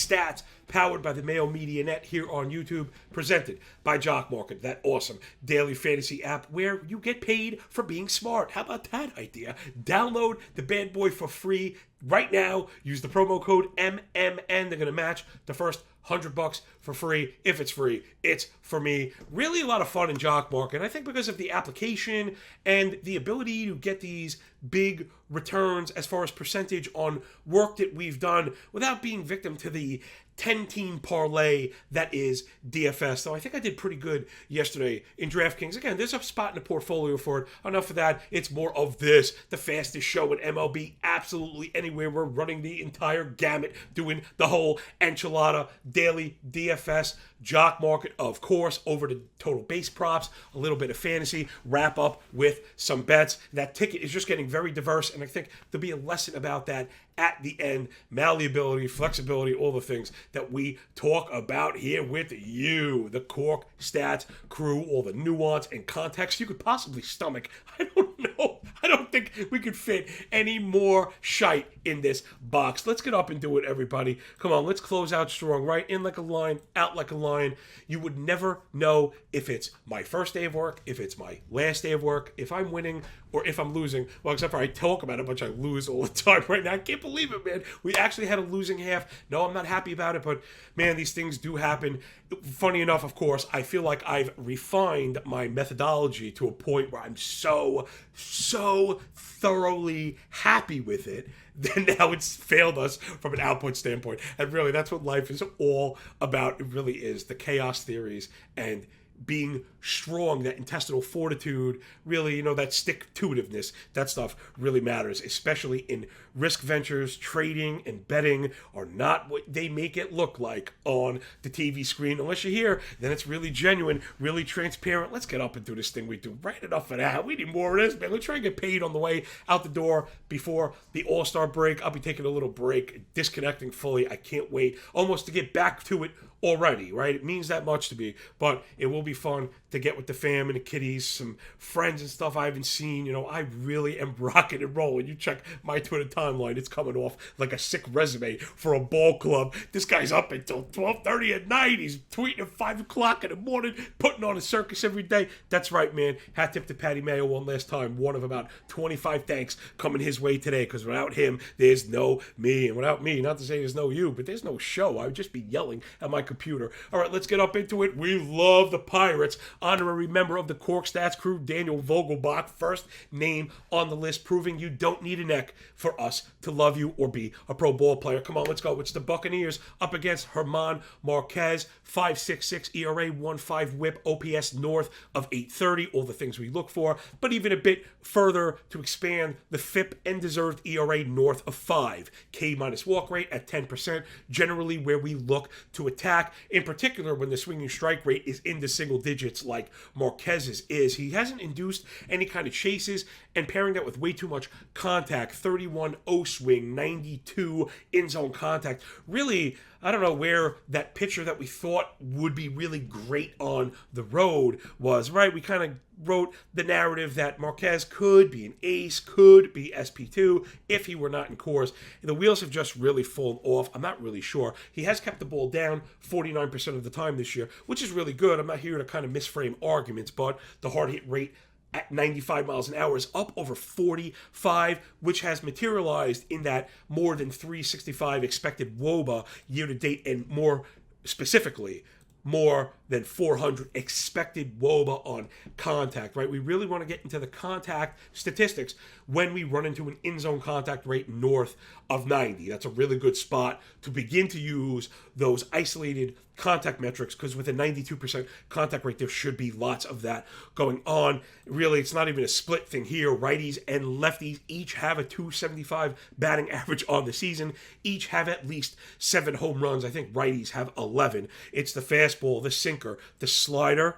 Stats, powered by the Mayo Media Net here on YouTube, presented by Jock Market, that awesome daily fantasy app where you get paid for being smart. How about that idea? Download the bad boy for free right now. Use the promo code MMN. They're going to match the first $100 for free. If it's free, it's for me. Really a lot of fun in Jock Market. I think because of the application and the ability to get these big returns as far as percentage on work that we've done without being victim to the 10-team parlay that is DFS. So I think I did pretty good yesterday in DraftKings. Again, there's a spot in the portfolio for it. Enough of that. It's more of this, the fastest show in MLB. Absolutely anywhere. We're running the entire gamut, doing the whole enchilada daily DFS. Jock Market, of course, over to total base props, a little bit of fantasy, wrap up with some bets. That ticket is just getting very diverse, and I think there'll be a lesson about that at the end. Malleability, flexibility, all the things that we talk about here with you. The Cork Stats crew, all the nuance and context you could possibly stomach. I don't know. I don't think we could fit any more shite in this box. Let's get up and do it, everybody. Come on, let's close out strong. Right in like a line, out like a line. You would never know if it's my first day of work, if it's my last day of work, if I'm winning or if I'm losing. Well, except for I talk about it, but I lose all the time right now. I can't believe it, man. We actually had a losing half. No, I'm not happy about it, but man, these things do happen. Funny enough, of course, I feel like I've refined my methodology to a point where I'm so thoroughly happy with it that now it's failed us from an output standpoint. And really, that's what life is all about. It really is. The chaos theories and being strong, that intestinal fortitude, really, that stick-to-itiveness, that stuff really matters, especially in risk ventures. Trading and betting are not what they make it look like on the TV screen. Unless you're here, then it's really genuine, really transparent. Let's get up and do this thing we do. Right enough of that. We need more of this, man. Let's try and get paid on the way out the door before the All-Star break. I'll be taking a little break, disconnecting fully. I can't wait almost to get back to it already, right? It means that much to me, but it will be fun to get with the fam and the kiddies, some friends and stuff I haven't seen. I really am rocking and rolling. You check my Twitter timeline, it's coming off like a sick resume for a ball club. This guy's up until 12:30 at night. He's tweeting at 5 o'clock in the morning, putting on a circus every day. That's right, man. Hat tip to Patty Mayo one last time. One of about 25 thanks coming his way today, because without him, there's no me. And without me, not to say there's no you, but there's no show. I would just be yelling at my computer. All right, let's get up into it. We love the Pirates. Honorary member of the Cork Stats crew, Daniel Vogelbach, first name on the list, proving you don't need a neck for us to love you or be a pro ball player. Come on, let's go. It's the Buccaneers up against German Marquez, 5.66 ERA, 1.5 whip, OPS north of 830, all the things we look for, but even a bit further to expand the FIP and deserved ERA north of 5. K minus walk rate at 10%, generally where we look to attack, in particular when the swinging strike rate is in the single digits like Marquez's is. He hasn't induced any kind of chases, and pairing that with way too much contact, 31 O swing, 92 in-zone contact. Really, I don't know where that pitcher that we thought would be really great on the road was, right? We kind of wrote the narrative that Marquez could be an ace, could be SP2 if he were not in course. The wheels have just really fallen off. I'm not really sure. He has kept the ball down 49% of the time this year, which is really good. I'm not here to kind of misframe arguments, but the hard hit rate at 95 miles an hour is up over 45, which has materialized in that more than 365 expected WOBA year to date, and more specifically, more than 400 expected WOBA on contact, right? We really want to get into the contact statistics when we run into an in-zone contact rate north of 90. That's a really good spot to begin to use those isolated contact metrics, because with a 92% contact rate, there should be lots of that going on. Really, it's not even a split thing here. Righties and lefties each have a 275 batting average on the season. Each have at least 7 home runs. I think righties have 11. It's the fastball, the sinker, the slider.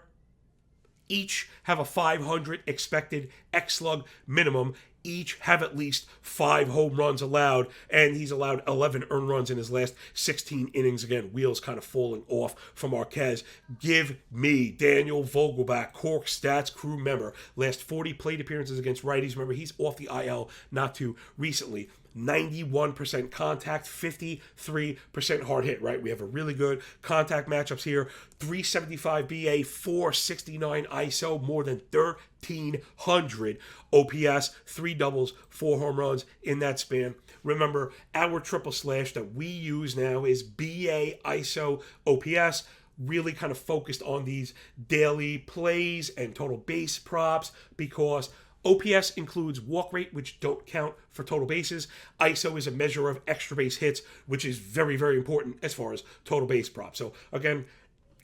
Each have a 500 expected X-slug minimum. each have at least 5 home runs allowed, and he's allowed 11 earned runs in his last 16 innings. Again, wheels kind of falling off from Marquez. Give me Daniel Vogelbach, Cork Stats crew member. Last 40 plate appearances against righties. Remember, he's off the IL not too recently. 91% contact, 53% hard hit, right? We have a really good contact matchups here. 375 BA, 469 ISO, more than 1,300 OPS, 3 doubles, 4 home runs in that span. Remember, our triple slash that we use now is BA ISO OPS, really kind of focused on these daily plays and total base props, because OPS includes walk rate, which don't count for total bases. ISO is a measure of extra base hits, which is very, very important as far as total base props. So again,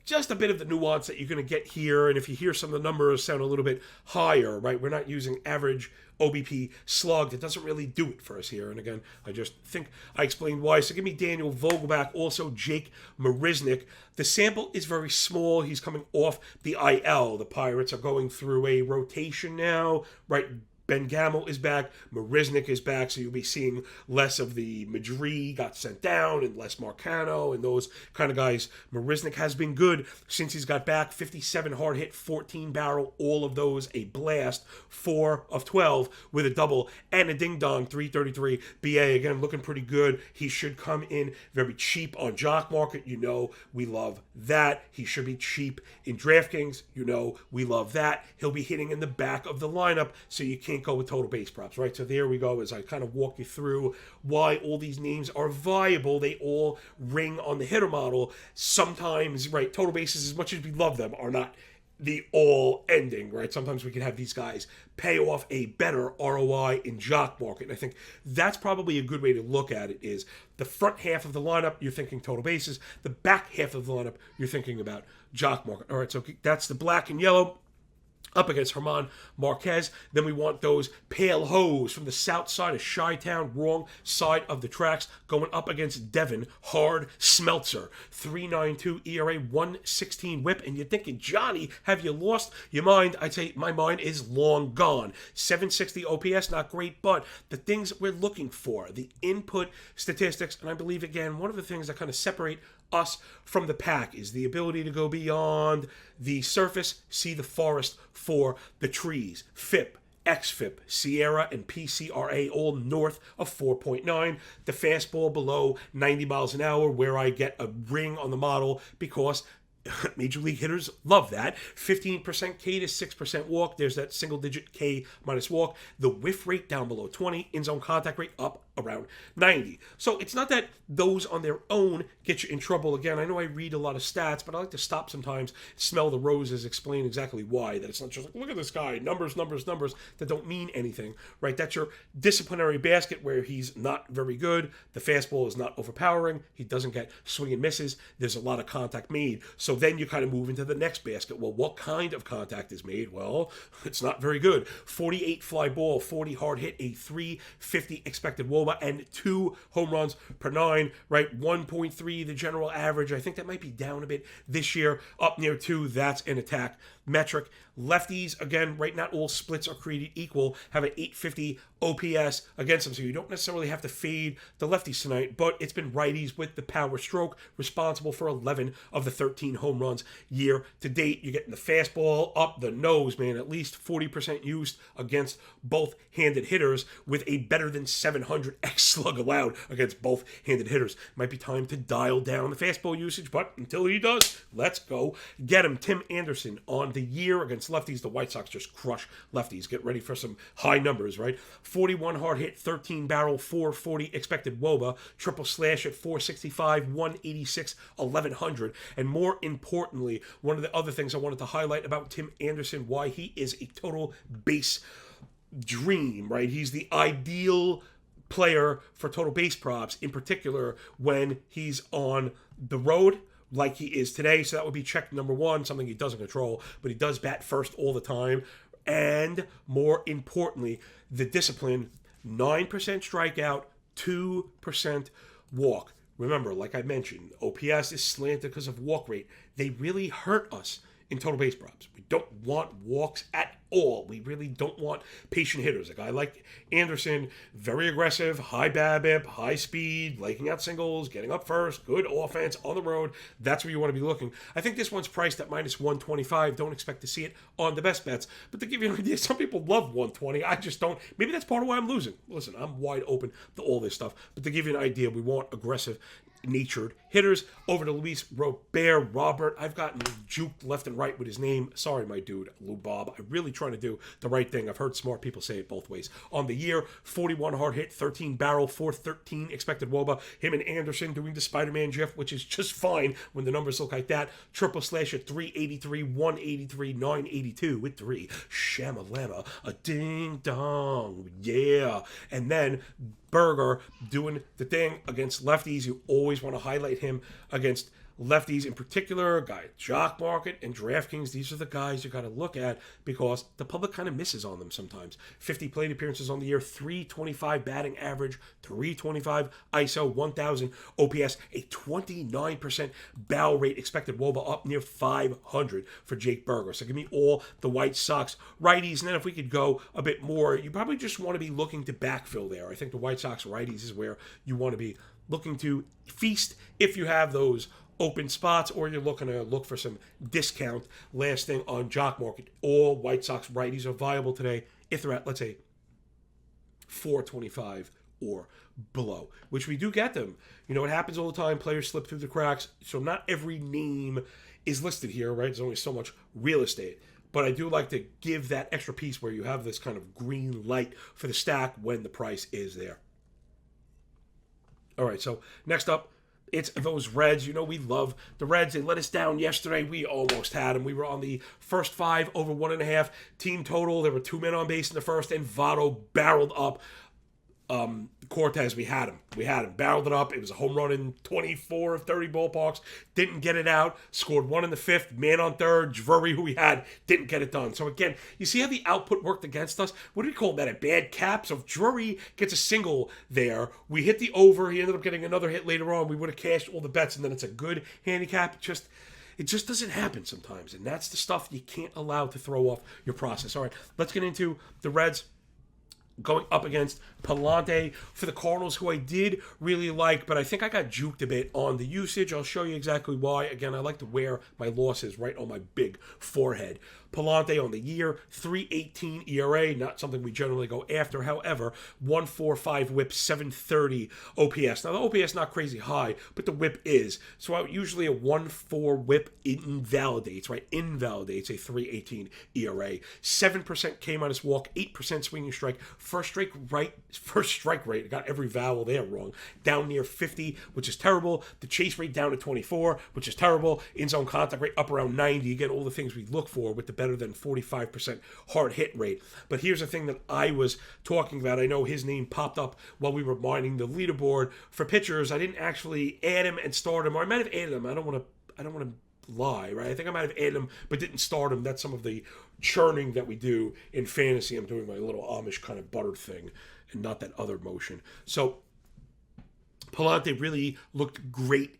just a bit of the nuance that you're going to get here. And if you hear some of the numbers sound a little bit higher, right? We're not using average OBP slug. That doesn't really do it for us here. And again, I just think I explained why. So give me Daniel Vogelbach, also Jake Marisnick. The sample is very small. He's coming off the IL. The Pirates are going through a rotation now, right? Ben Gamel is back, Marisnick is back, so you'll be seeing less of the Madri got sent down and less Marcano and those kind of guys. Marisnick has been good since he's got back. 57 hard hit, 14 barrel, all of those a blast. 4 of 12 with a double and a ding dong. 333 BA, again looking pretty good. He should come in very cheap on Jock Market. You know we love that. He should be cheap in DraftKings. You know we love that. He'll be hitting in the back of the lineup, so you can't go with total base props, right? So there we go, as I kind of walk you through why all these names are viable. They all ring on the hitter model. Sometimes, right, total bases, as much as we love them, are not the all ending, right? Sometimes we can have these guys pay off a better ROI in Jock Market. And I think that's probably a good way to look at it, is the front half of the lineup, you're thinking total bases. The back half of the lineup, you're thinking about Jock Market. All right, so that's the black and yellow up against German Marquez. Then we want those pale hoes from the south side of Chi-Town, wrong side of the tracks, going up against Devin Hard Smeltzer. 3.92 ERA, 116 whip. And you're thinking, Johnny, have you lost your mind? I'd say my mind is long gone. 760 OPS, not great, but the things we're looking for, the input statistics, and I believe, again, one of the things that kind of separate us from the pack is the ability to go beyond the surface, see the forest for the trees. FIP, XFIP, Sierra, and PCRA all north of 4.9. The fastball below 90 miles an hour, where I get a ring on the model because Major League hitters love that. 15% K to 6% walk. There's that single-digit K minus walk. The whiff rate down below 20. In-zone contact rate up around 90. So it's not that those on their own get you in trouble. Again, I know I read a lot of stats, but I like to stop sometimes, smell the roses, explain exactly why. That it's not just like, look at this guy, numbers, numbers, numbers, that don't mean anything, right? That's your disciplinary basket where he's not very good. The fastball is not overpowering. He doesn't get swing and misses. There's a lot of contact made. So then you kind of move into the next basket. Well, what kind of contact is made? Well, it's not very good. 48 fly ball, 40 hard hit, a 350 expected WOBA, and 2 home runs per 9, right? 1.3, the general average. I think that might be down a bit this year, up near 2. That's an attack metric. Lefties, again, right, not all splits are created equal, have an 850 OPS against them, so you don't necessarily have to fade the lefties tonight, but it's been righties with the power stroke, responsible for 11 of the 13 home runs year to date. You're getting the fastball up the nose, man, at least 40% used against both-handed hitters, with a better than 700 X slug allowed against both-handed hitters. Might be time to dial down the fastball usage, but until he does, let's go get him. Tim Anderson on the year against lefties. The White Sox just crush lefties. Get ready for some high numbers, right? 41 hard hit, 13 barrel, 440 expected WOBA, triple slash at 465, 186, 1100. And more importantly, one of the other things I wanted to highlight about Tim Anderson, why he is a total base dream, right? He's the ideal player for total base props, in particular when he's on the road, like he is today. So that would be check number 1, something he doesn't control, but he does bat first all the time. And more importantly, the discipline, 9% strikeout, 2% walk. Remember, like I mentioned, OPS is slanted because of walk rate. They really hurt us in total base props. We don't want walks at all. We really don't want patient hitters. A guy like Anderson, very aggressive, high BABIP, high speed, laking out singles, getting up first, good offense on the road. That's where you want to be looking. I think this one's priced at minus 125. Don't expect to see it on the best bets. But to give you an idea, some people love 120. I just don't. Maybe that's part of why I'm losing. Listen, I'm wide open to all this stuff. But to give you an idea, we want aggressive natured hitters. Over to Luis Robert. I've gotten juked left and right with his name. Sorry, my dude, Lou Bob. I'm really trying to do the right thing. I've heard smart people say it both ways. On the year, 41 hard hit, 13 barrel, 413 expected WOBA. Him and Anderson doing the Spider-Man GIF, which is just fine when the numbers look like that. Triple slash at 383, 183, 982 with 3. Shamalama, a ding dong. Yeah. And then Berger doing the thing against lefties. You always want to highlight him against lefties in particular. Guy Jock Market and DraftKings, these are the guys you got to look at because the public kind of misses on them sometimes. 50 plate appearances on the year, 325 batting average, 325 ISO, 1000 OPS, a 29% barrel rate, expected WOBA up near 500 for Jake Berger. So give me all the White Sox righties. And then if we could go a bit more, you probably just want to be looking to backfill there. I think the White Sox righties is where you want to be looking to feast if you have those open spots, or you're looking to look for some discount. Last thing on Jock Market, all White Sox righties are viable today if they're at, let's say, 425 or below, which we do get them. You know, it happens all the time. Players slip through the cracks, so not every name is listed here, right? There's only so much real estate. But I do like to give that extra piece where you have this kind of green light for the stack when the price is there. All right, so next up, it's those Reds. You know, we love the Reds. They let us down yesterday. We almost had them. We were on the first 5 over 1.5 team total. There were 2 men on base in the first, and Votto barreled up Cortez. We had him. Barreled it up. It was a home run in 24 of 30 ballparks. Didn't get it out. Scored 1 in the 5th. Man on third. Drury, who we had, didn't get it done. So again, you see how the output worked against us? What do we call that? A bad cap? So if Drury gets a single there, we hit the over. He ended up getting another hit later on. We would have cashed all the bets, and then it's a good handicap. It just doesn't happen sometimes. And that's the stuff you can't allow to throw off your process. All right, let's get into the Reds going up against Palante for the Cardinals, who I did really like, but I think I got juked a bit on the usage. I'll show you exactly why. Again, I like to wear my losses right on my big forehead. Palante on the year, 3.18 ERA, not something we generally go after. However, 1.45 whip, 730 OPS. Now, the OPS not crazy high, but the whip is. So usually a 1.4 whip invalidates, right? Invalidates a 3.18 ERA. 7% K minus walk, 8% swinging strike. First strike rate, got every vowel there wrong. Down near 50, which is terrible. The chase rate down to 24, which is terrible. In-zone contact rate up around 90. Again, all the things we look for with the better than 45% hard hit rate. But here's the thing that I was talking about. I know his name popped up while we were mining the leaderboard for pitchers. I didn't actually add him and start him, or I might have added him. I don't want to lie, right? I think I might have added him, but didn't start him. That's some of the churning that we do in fantasy. I'm doing my little Amish kind of butter thing and not that other motion. So Palante really looked great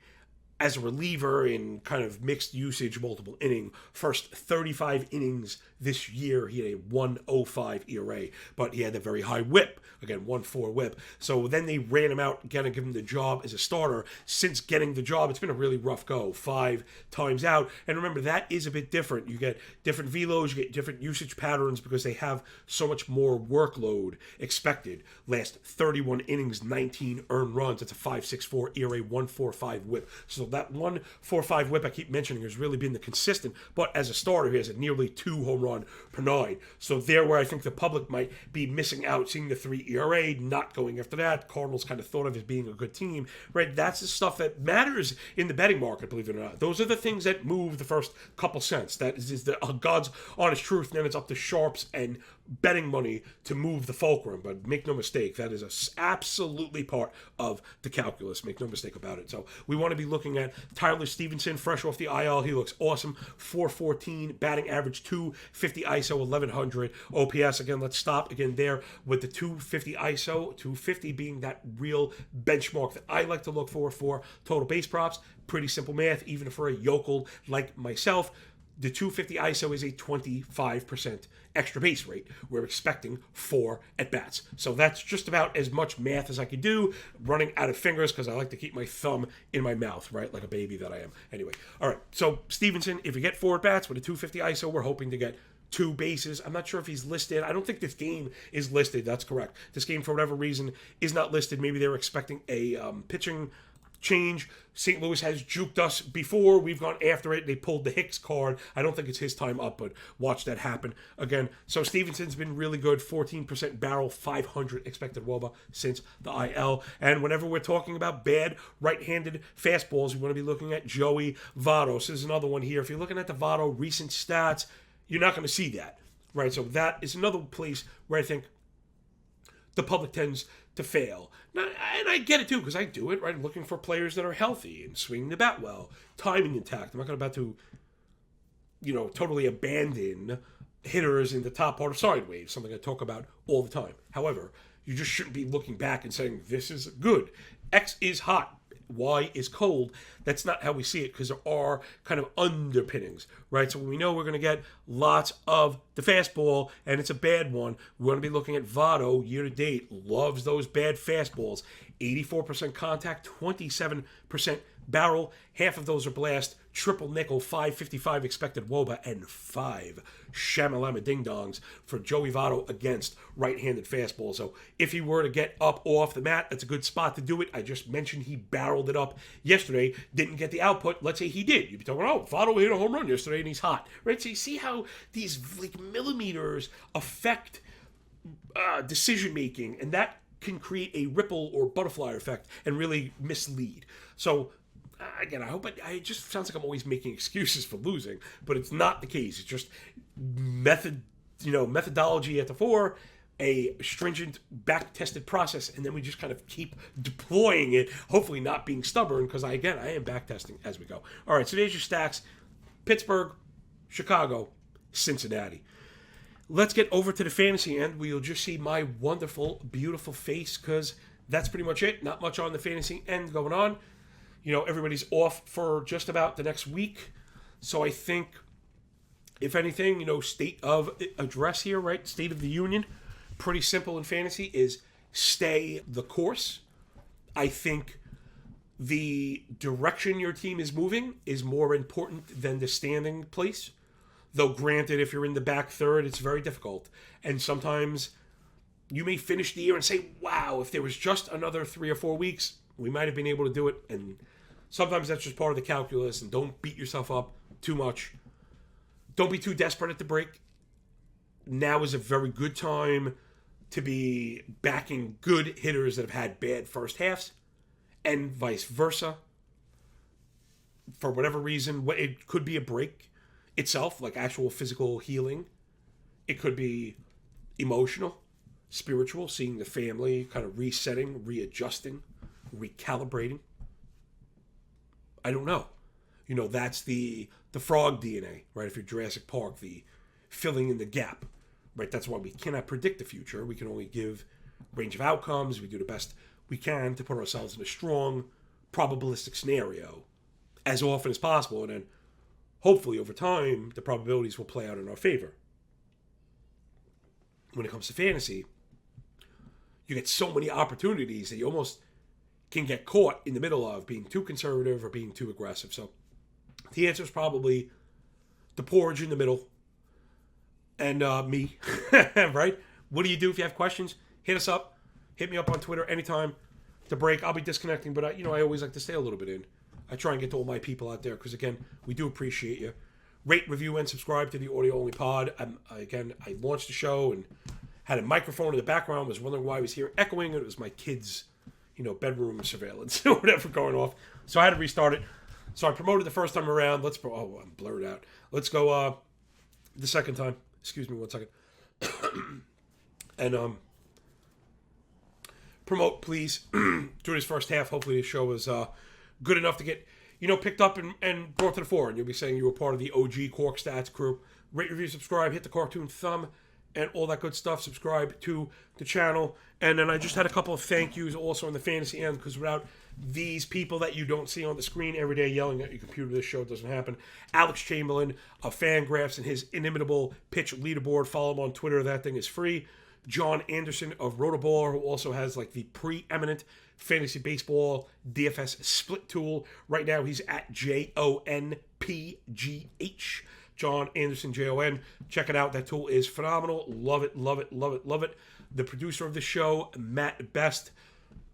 as a reliever in kind of mixed usage, multiple inning. First 35 innings this year, he had a 1.05 ERA, but he had a very high whip. Again, 1.4 whip. So then they ran him out, again, and give him the job as a starter. Since getting the job, it's been a really rough go. 5 times out. And remember, that is a bit different. You get different velos, you get different usage patterns because they have so much more workload expected. Last 31 innings, 19 earned runs. That's a 5.64 ERA, 1.45 whip. So that 1.45 whip I keep mentioning has really been the consistent, but as a starter, he has a nearly 2 home run per 9. So there where I think the public might be missing out, seeing the 3 ERA, not going after that. Cardinals kind of thought of as being a good team, right? That's the stuff that matters in the betting market, believe it or not. Those are the things that move the first couple cents. That is the God's honest truth, and then it's up to sharps and betting money to move the fulcrum. But make no mistake, that is absolutely part of the calculus. Make no mistake about it. So we want to be looking at Tyler Stevenson, fresh off the IL. He looks awesome. 414 batting average, 250 ISO, 1100 OPS. Again, let's stop again there with the 250 ISO, 250 being that real benchmark that I like to look for total base props. Pretty simple math, even for a yokel like myself. The 250 ISO is a 25% extra base rate. We're expecting 4 at-bats. So that's just about as much math as I could do, running out of fingers because I like to keep my thumb in my mouth, right? Like a baby that I am. Anyway, all right. So Stevenson, if you get 4 at-bats with a 250 ISO, we're hoping to get 2 bases. I'm not sure if he's listed. I don't think this game is listed. That's correct. This game, for whatever reason, is not listed. Maybe they were expecting a pitching change. St. Louis has juked us before. We've gone after it. They pulled the Hicks card. I don't think it's his time up, but watch that happen again. So Stevenson's been really good. 14% barrel, 500 expected WOBA since the IL. And whenever we're talking about bad right-handed fastballs, we want to be looking at Joey Votto. So there's another one here. If you're looking at the Votto recent stats, you're not going to see that, right? So that is another place where I think the public tends to fail. Now, and I get it too, because I do it, right? I'm looking for players that are healthy and swinging the bat well, timing intact. I'm not about to, totally abandon hitters in the top part of side waves, something I talk about all the time. However, you just shouldn't be looking back and saying, this is good. X is hot. Y is cold. That's not how we see it, because there are kind of underpinnings, right? So when we know we're going to get lots of the fastball and it's a bad one, we're going to be looking at Votto year to date. Loves those bad fastballs. 84% contact, 27% barrel. Half of those are blast. Triple nickel, 555 expected WOBA, and 5 shamalama ding-dongs for Joey Votto against right-handed fastballs. So if he were to get up off the mat, that's a good spot to do it. I just mentioned he barreled it up yesterday, didn't get the output. Let's say he did. You'd be talking, Votto hit a home run yesterday and he's hot. Right? So you see how these millimeters affect decision-making, and that can create a ripple or butterfly effect and really mislead. So again, I hope it just sounds like I'm always making excuses for losing, but it's not the case. It's just methodology at the fore, a stringent back-tested process, and then we just kind of keep deploying it, hopefully not being stubborn, because I am back-testing as we go. All right, so there's your stacks. Pittsburgh, Chicago, Cincinnati. Let's get over to the fantasy end. We'll just see my wonderful, beautiful face, because that's pretty much it. Not much on the fantasy end going on. Everybody's off for just about the next week. So I think, if anything, state of address here, right? State of the union. Pretty simple in fantasy is stay the course. I think the direction your team is moving is more important than the standing place. Though granted, if you're in the back third, it's very difficult. And sometimes you may finish the year and say, wow, if there was just another 3 or 4 weeks, we might have been able to do it. And sometimes that's just part of the calculus. And don't beat yourself up too much. Don't be too desperate at the break. Now is a very good time to be backing good hitters that have had bad first halves, and vice versa. For whatever reason, it could be a break itself, like actual physical healing. It could be emotional, spiritual, seeing the family kind of resetting, readjusting, recalibrating. I don't know. That's the frog DNA, right? If you're Jurassic Park, the filling in the gap, right? That's why we cannot predict the future. We can only give range of outcomes. We do the best we can to put ourselves in a strong probabilistic scenario as often as possible, and then hopefully over time the probabilities will play out in our favor. When it comes to fantasy, you get so many opportunities that you almost can get caught in the middle of being too conservative or being too aggressive. So the answer is probably the porridge in the middle and me, right? What do you do if you have questions? Hit us up. Hit me up on Twitter anytime. The break, I'll be disconnecting, but I always like to stay a little bit in. I try and get to all my people out there because, again, we do appreciate you. Rate, review, and subscribe to the audio-only pod. I launched the show and had a microphone in the background. Was wondering why I was hearing echoing. It was my kids' bedroom surveillance or whatever going off. So I had to restart it. So I promoted the first time around. I'm blurred out. Let's go the second time. Excuse me 1 second. And promote, please, through this first half. Hopefully the show is good enough to get, picked up and brought to the fore. And you'll be saying you were part of the OG Cork Stats crew. Rate, review, subscribe, hit the cartoon thumb, and all that good stuff. Subscribe to the channel. And then I just had a couple of thank yous also on the fantasy end, because without these people that you don't see on the screen every day yelling at your computer, this show doesn't happen. Alex Chamberlain of Fangraphs and his inimitable pitch leaderboard. Follow him on Twitter. That thing is free. John Anderson of Rotoballer, who also has like the preeminent fantasy baseball DFS split tool. Right now he's at JONPGH. John Anderson, JON. Check it out. That tool is phenomenal. Love it, love it, love it, love it. The producer of the show, Matt Best.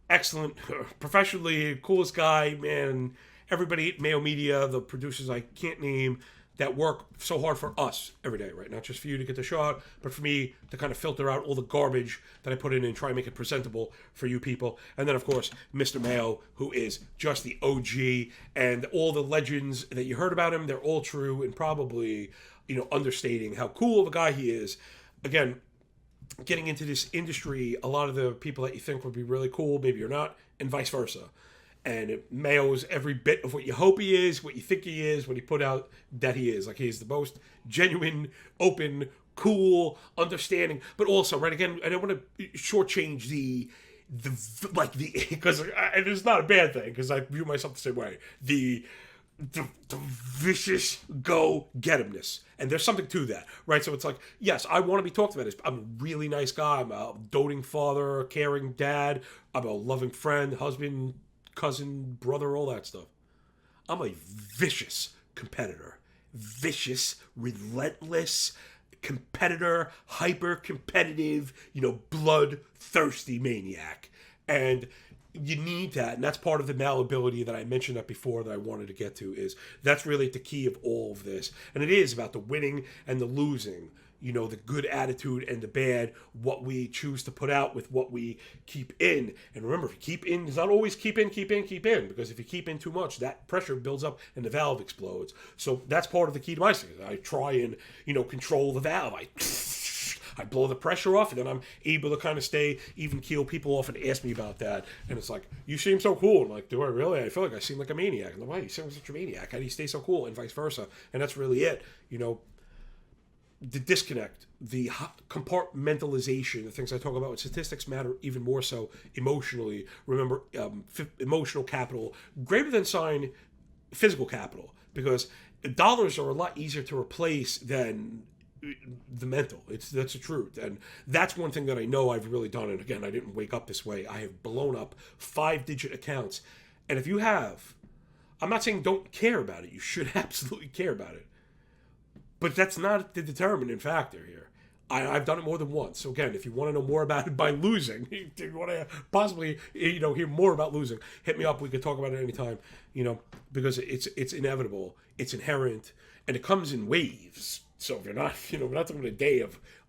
Excellent, professionally, coolest guy, man. Everybody at Mayo Media, the producers I can't name, that work so hard for us every day, right? Not just for you to get the show out, but for me to kind of filter out all the garbage that I put in and try and make it presentable for you people. And then, of course, Mr. Mayo, who is just the OG, and all the legends that you heard about him, they're all true, and probably, understating how cool of a guy he is. Again, getting into this industry, a lot of the people that you think would be really cool, maybe you're not, and vice versa. And Mayo's every bit of what you hope he is, what you think he is, what he put out that he is. Like, he's the most genuine, open, cool, understanding, but also, right, again, I don't want to shortchange because and it's not a bad thing, because I view myself the same way, the vicious go-get-emness. And there's something to that, right? So it's like, yes, I want to be talked about. I'm a really nice guy. I'm a doting father, a caring dad. I'm a loving friend, husband, cousin, brother, all that stuff. I'm a vicious competitor. Vicious, relentless competitor, hyper-competitive, bloodthirsty maniac. And you need that, and that's part of the malleability that I mentioned that before that I wanted to get to, is that's really the key of all of this. And it is about the winning and the losing, the good attitude and the bad, what we choose to put out with what we keep in. And remember, if you keep in, it's not always keep in, because if you keep in too much, that pressure builds up and the valve explodes. So that's part of the key to my success. I try and, control the valve. I blow the pressure off, and then I'm able to kind of stay even keel. People often ask me about that, and it's like, you seem so cool. I'm like, do I really? I feel like I seem like a maniac. I'm like, why? You seem like such a maniac. How do you stay so cool? And vice versa. And that's really it. The disconnect, the compartmentalization, the things I talk about with statistics matter even more so emotionally. Remember, emotional capital, greater than sign physical capital, because dollars are a lot easier to replace than the mental. That's the truth. And that's one thing that I know I've really done. And again, I didn't wake up this way. I have blown up 5-digit accounts. And if you have, I'm not saying don't care about it. You should absolutely care about it. But that's not the determining factor here. I've done it more than once. So again, if you want to know more about it by losing, if you want to possibly, hear more about losing, hit me up. We could talk about it anytime, because it's inevitable. It's inherent. And it comes in waves. So if you're not, we're not talking a day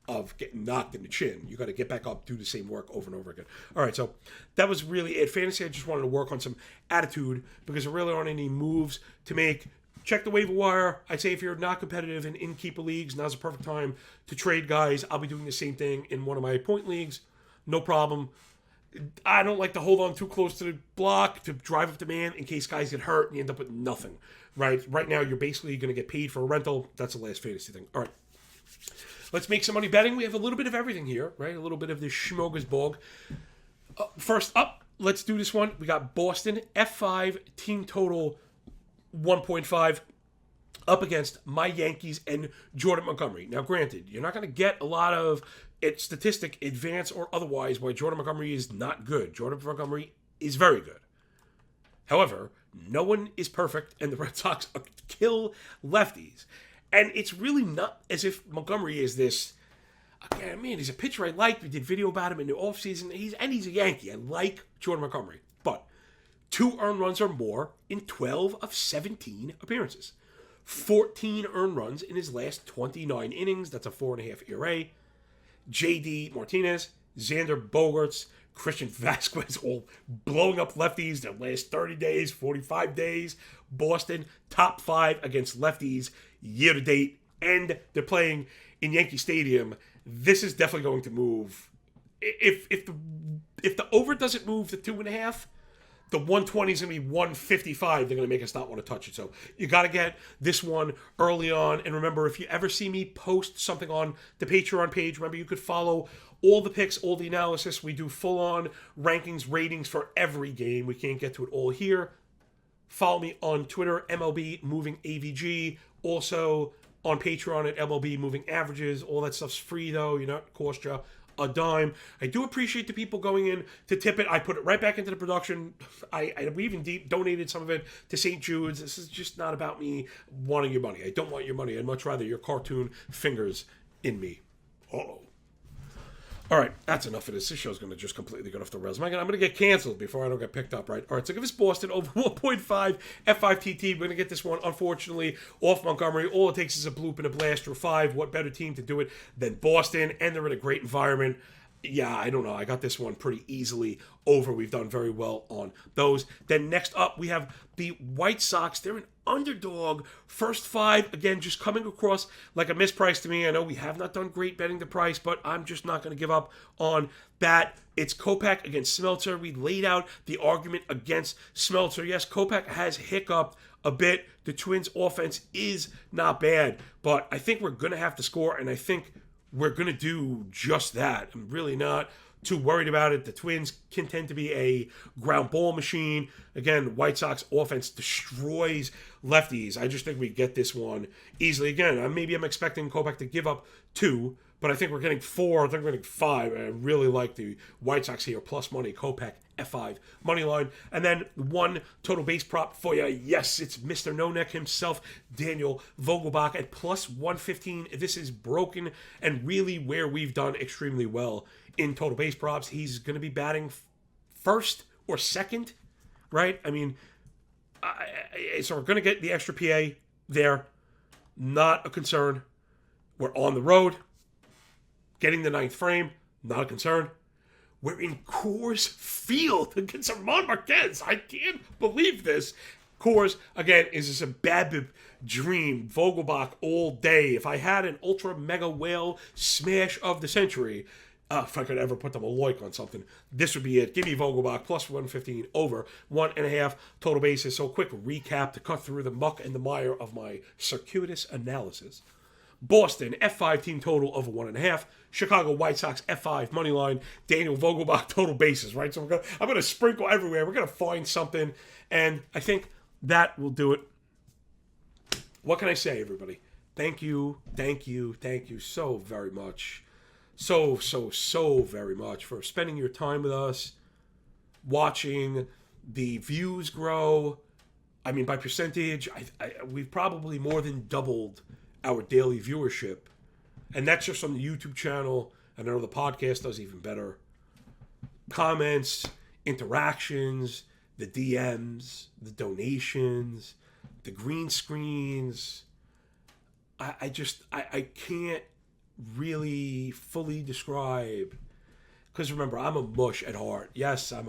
of getting knocked in the chin. You got to get back up, do the same work over and over again. All right, so that was really it. Fantasy, I just wanted to work on some attitude, because there really aren't any moves to make. Check the waiver wire. I'd say if you're not competitive in keeper leagues, now's the perfect time to trade guys. I'll be doing the same thing in one of my point leagues. No problem. I don't like to hold on too close to the block to drive up demand in case guys get hurt and you end up with nothing. Right now, you're basically going to get paid for a rental. That's the last fantasy thing. All right. Let's make some money betting. We have a little bit of everything here, right? A little bit of this smorgasbord. First up, let's do this one. We got Boston, F5, team total 1.5, up against my Yankees and Jordan Montgomery. Now, granted, you're not going to get a lot of statistic, advance or otherwise, why Jordan Montgomery is not good. Jordan Montgomery is very good. However, no one is perfect, and the Red Sox kill lefties. And it's really not as if Montgomery is this, man, he's a pitcher I like. We did video about him in the offseason. He's a Yankee. I like Jordan Montgomery. But 2 earned runs or more in 12 of 17 appearances. 14 earned runs in his last 29 innings. That's a 4.5 ERA. J.D. Martinez, Xander Bogaerts, Christian Vasquez, all blowing up lefties their last 30 days, 45 days. Boston, top 5 against lefties year to date. And they're playing in Yankee Stadium. This is definitely going to move. If the over doesn't move to 2.5, the 120 is going to be 155. They're going to make us not want to touch it. So you got to get this one early on. And remember, if you ever see me post something on the Patreon page, remember you could follow all the picks, all the analysis. We do full-on rankings, ratings for every game. We can't get to it all here. Follow me on Twitter, MLB Moving AVG. Also on Patreon at MLB Moving Averages. All that stuff's free, though. You're not cost you a dime. I do appreciate the people going in to tip it. I put it right back into the production. We even donated some of it to St. Jude's. This is just not about me wanting your money. I don't want your money. I'd much rather your cartoon fingers in me. Uh-oh. All right, that's enough of this. This show's going to just completely get off the rails. I'm going to get canceled before I don't get picked up, right? All right, so give us Boston over 1.5 F5TT. We're going to get this one, unfortunately, off Montgomery. All it takes is a bloop and a blast or 5. What better team to do it than Boston? And they're in a great environment. Yeah, I don't know. I got this one pretty easily over. We've done very well on those. Then next up, we have the White Sox. They're an underdog. First 5, again, just coming across like a misprice to me. I know we have not done great betting the price, but I'm just not going to give up on that. It's Kopech against Smeltzer. We laid out the argument against Smeltzer. Yes, Kopech has hiccuped a bit. The Twins' offense is not bad, but I think we're going to have to score, and I think we're going to do just that. I'm really not too worried about it. The Twins can tend to be a ground ball machine. Again, White Sox offense destroys lefties. I just think we get this one easily. Again, maybe I'm expecting Kopech to give up 2, but I think we're getting 4. I think we're getting 5. I really like the White Sox here. Plus money, Kopech, F5, money line. And then one total base prop for you. Yes, it's Mr. No Neck himself, Daniel Vogelbach at plus 115. This is broken and really where we've done extremely well in total base props. He's going to be batting first or second, right? I mean, so we're going to get the extra PA there. Not a concern. We're on the road. Getting the 9th frame, not a concern. We're in Coors Field against Armand Marquez. I can't believe this. Coors, again, is just a Babbitt dream. Vogelbach all day. If I had an ultra mega whale smash of the century, if I could ever put them a loik on something, this would be it. Give me Vogelbach plus 115 over 1.5 total bases. So quick recap to cut through the muck and the mire of my circuitous analysis. Boston, F5 team total over 1.5. Chicago White Sox, F5 money line. Daniel Vogelbach total bases, right? So I'm going to sprinkle everywhere. We're going to find something, and I think that will do it. What can I say, everybody? Thank you so very much. So very much for spending your time with us, watching the views grow. I mean, by percentage, we've probably more than doubled our daily viewership. And that's just on the YouTube channel. I know the podcast does even better. Comments, interactions, the DMs, the donations, the green screens. I can't really fully describe. Because remember, I'm a mush at heart. Yes, I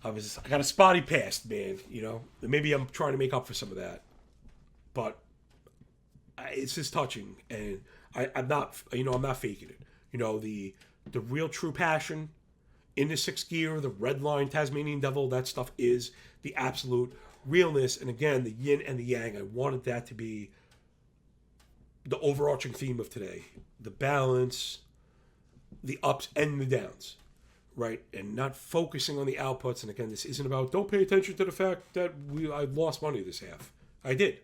got a spotty past, man. You know, maybe I'm trying to make up for some of that. But it's just touching, and I'm not faking it. You know, the real true passion in the 6th gear, the red line, Tasmanian Devil, that stuff is the absolute realness. And again, the yin and the yang, I wanted that to be the overarching theme of today. The balance, the ups and the downs, right? And not focusing on the outputs. And again, this isn't about, don't pay attention to the fact that I lost money this half. I did.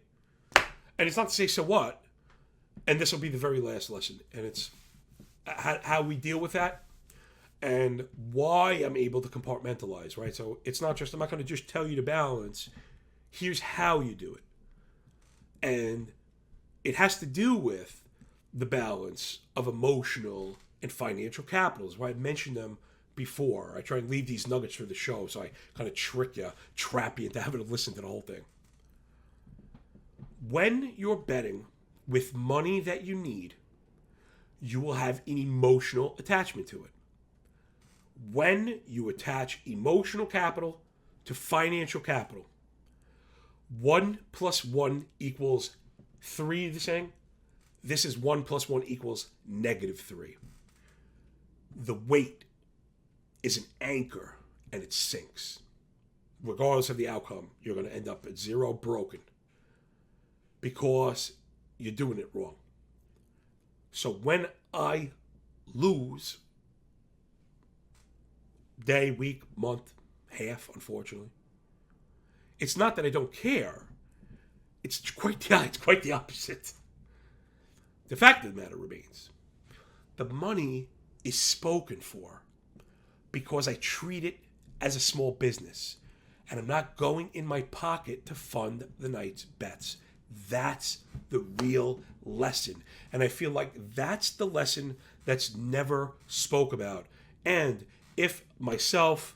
And it's not to say, so what? And this will be the very last lesson. And it's how we deal with that and why I'm able to compartmentalize, right? So it's not just, I'm not going to just tell you to balance. Here's how you do it. And it has to do with the balance of emotional and financial capitals, right? I mentioned them before. I try and leave these nuggets for the show, so I kind of trick you, trap you into having to listen to the whole thing. When you're betting with money that you need, you will have an emotional attachment to it. When you attach emotional capital to financial capital, 1 + 1 = 3, the saying? This is 1 + 1 = -3. The weight is an anchor and it sinks. regardless of the outcome, you're going to end up at zero broken because you're doing it wrong. So when I lose day, week, month, half, unfortunately, it's not that I don't care. It's quite the opposite. The fact of the matter remains, the money is spoken for because I treat it as a small business, and I'm not going in my pocket to fund the night's bets. That's the real lesson. And I feel like that's the lesson that's never spoke about. And if myself,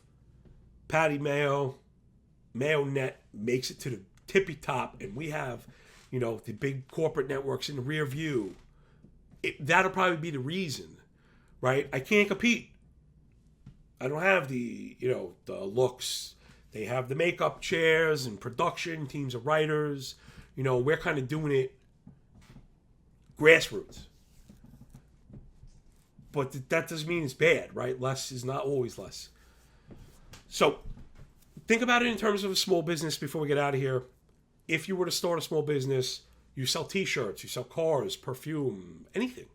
Patty Mayo, Mayo Net makes it to the tippy top, and we have, the big corporate networks in the rear view, that'll probably be the reason, right? I can't compete. I don't have the looks. They have the makeup chairs and production, teams of writers. We're kind of doing it grassroots. But that doesn't mean it's bad, right? Less is not always less. So think about it in terms of a small business before we get out of here. If you were to start a small business, you sell t-shirts, you sell cars, perfume, anything,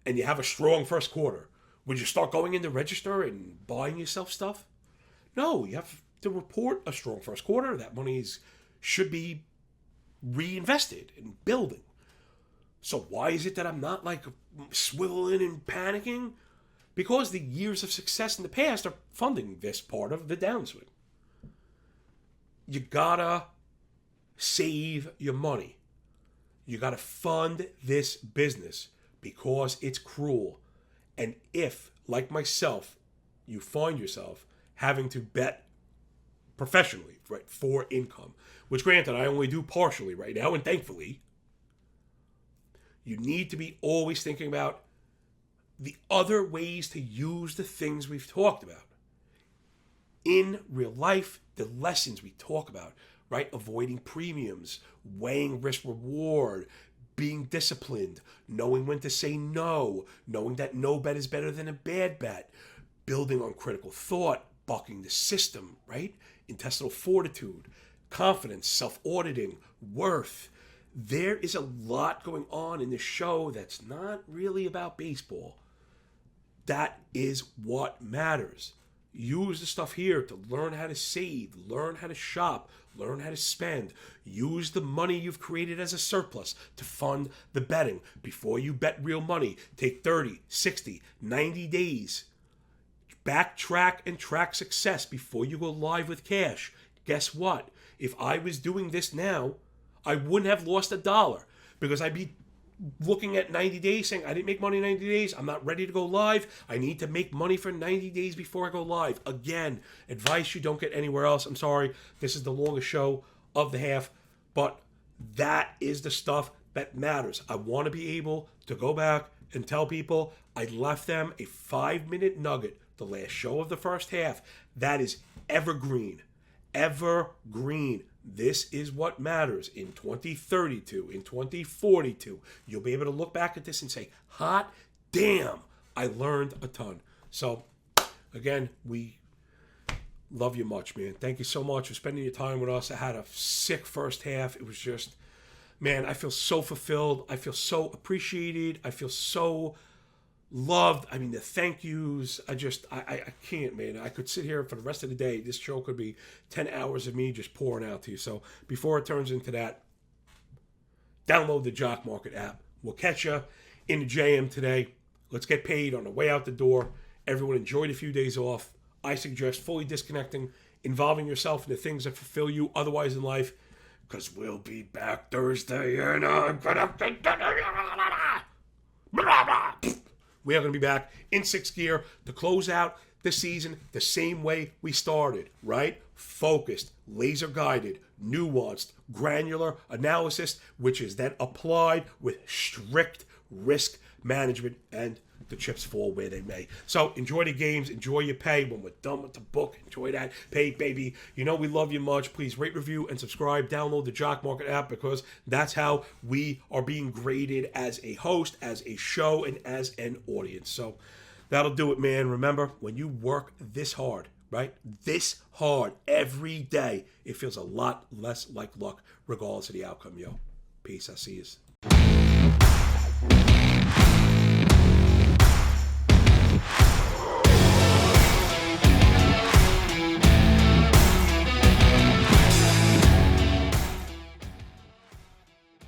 and you have a strong first quarter, would you start going in the register and buying yourself stuff? No, you have to report a strong first quarter. That money should be reinvested in building. So why is it that I'm not like swiveling and panicking? Because the years of success in the past are funding this part of the downswing. You gotta save your money. You gotta fund this business because it's cruel. And if, like myself, you find yourself having to bet professionally, right, for income, which granted I only do partially right now, and thankfully, you need to be always thinking about the other ways to use the things we've talked about. In real life, the lessons we talk about, right? Avoiding premiums, weighing risk reward, being disciplined, knowing when to say no, knowing that no bet is better than a bad bet, building on critical thought, bucking the system, right? Intestinal fortitude, confidence, self-auditing, worth. There is a lot going on in this show that's not really about baseball. That is what matters. Use the stuff here to learn how to save, learn how to shop, learn how to spend. Use the money you've created as a surplus to fund the betting. Before you bet real money, take 30, 60, 90 days. Backtrack and track success before you go live with cash. Guess what? If I was doing this now, I wouldn't have lost $1 because I'd be looking at 90 days saying, I didn't make money in 90 days. I'm not ready to go live. I need to make money for 90 days before I go live. Again, advice you don't get anywhere else. I'm sorry. This is the longest show of the half, but that is the stuff that matters. I want to be able to go back and tell people I left them a 5-minute nugget, the last show of the first half. That is evergreen. Evergreen. This is what matters in 2032, in 2042. You'll be able to look back at this and say, hot damn, I learned a ton. So, again, we love you much, man. Thank you so much for spending your time with us. I had a sick first half. It was just, man, I feel so fulfilled. I feel so appreciated. I feel so loved. I mean, the thank yous. I can't, man. I could sit here for the rest of the day. This show could be 10 hours of me just pouring out to you. So before it turns into that, download the Jock Market app. We'll catch you in the JM today. Let's get paid on the way out the door. Everyone enjoyed a few days off. I suggest fully disconnecting, involving yourself in the things that fulfill you otherwise in life, because we'll be back Thursday and I'm gonna we are going to be back in sixth gear to close out the season the same way we started, right? Focused, laser guided, nuanced, granular analysis, which is then applied with strict risk management, and the chips fall where they may. So enjoy the games, enjoy your pay. When we're done with the book, enjoy that pay, baby. You know we love you much. Please rate, review, and subscribe. Download the Jock Market app, because that's how we are being graded as a host, as a show, and as an audience. So that'll do it, man. Remember, when you work this hard, right? This hard every day, it feels a lot less like luck, regardless of the outcome, yo. Peace. I see you.